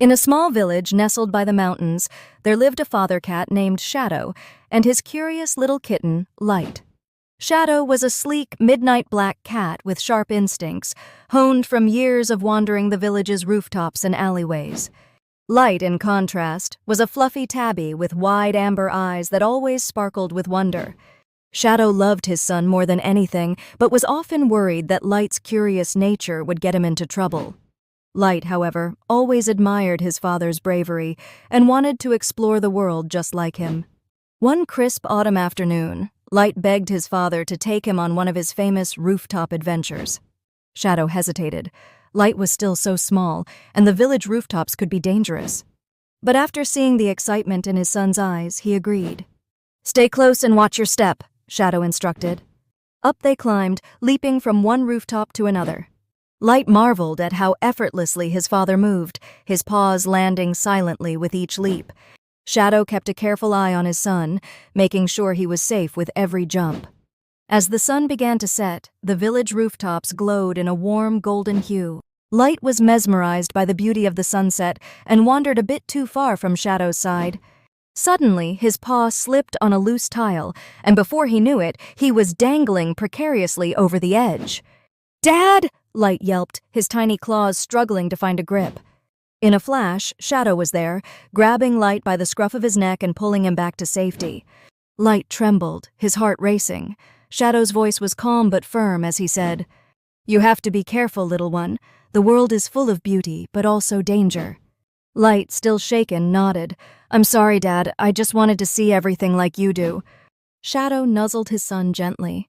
In a small village nestled by the mountains, there lived a father cat named Shadow and his curious little kitten, Light. Shadow was a sleek, midnight black cat with sharp instincts, honed from years of wandering the village's rooftops and alleyways. Light, in contrast, was a fluffy tabby with wide amber eyes that always sparkled with wonder. Shadow loved his son more than anything, but was often worried that Light's curious nature would get him into trouble. Light, however, always admired his father's bravery and wanted to explore the world just like him. One crisp autumn afternoon, Light begged his father to take him on one of his famous rooftop adventures. Shadow hesitated. Light was still so small, and the village rooftops could be dangerous. But after seeing the excitement in his son's eyes, he agreed. "Stay close and watch your step," Shadow instructed. Up they climbed, leaping from one rooftop to another. Light marveled at how effortlessly his father moved, his paws landing silently with each leap. Shadow kept a careful eye on his son, making sure he was safe with every jump. As the sun began to set, the village rooftops glowed in a warm golden hue. Light was mesmerized by the beauty of the sunset and wandered a bit too far from Shadow's side. Suddenly, his paw slipped on a loose tile, and before he knew it, he was dangling precariously over the edge. "Dad!" Light yelped, his tiny claws struggling to find a grip. In a flash, Shadow was there, grabbing Light by the scruff of his neck and pulling him back to safety. Light trembled, his heart racing. Shadow's voice was calm but firm as he said, "You have to be careful, little one. The world is full of beauty, but also danger." Light, still shaken, nodded. "I'm sorry, Dad. I just wanted to see everything like you do." Shadow nuzzled his son gently.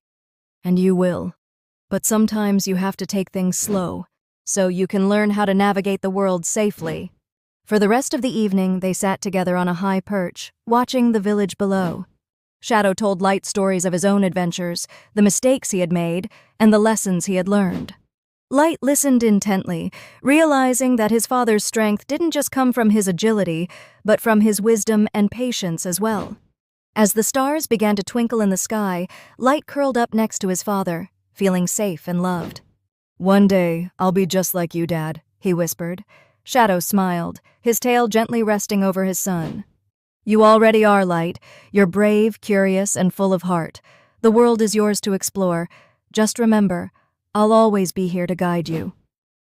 "And you will. But sometimes you have to take things slow, so you can learn how to navigate the world safely." For the rest of the evening, they sat together on a high perch, watching the village below. Shadow told Light stories of his own adventures, the mistakes he had made, and the lessons he had learned. Light listened intently, realizing that his father's strength didn't just come from his agility, but from his wisdom and patience as well. As the stars began to twinkle in the sky, Light curled up next to his father, feeling safe and loved. "One day, I'll be just like you, Dad," he whispered. Shadow smiled, his tail gently resting over his son. "You already are, Light. You're brave, curious, and full of heart. The world is yours to explore. Just remember, I'll always be here to guide you."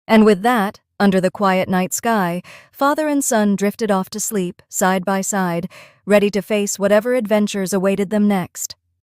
And with that, under the quiet night sky, father and son drifted off to sleep, side by side, ready to face whatever adventures awaited them next.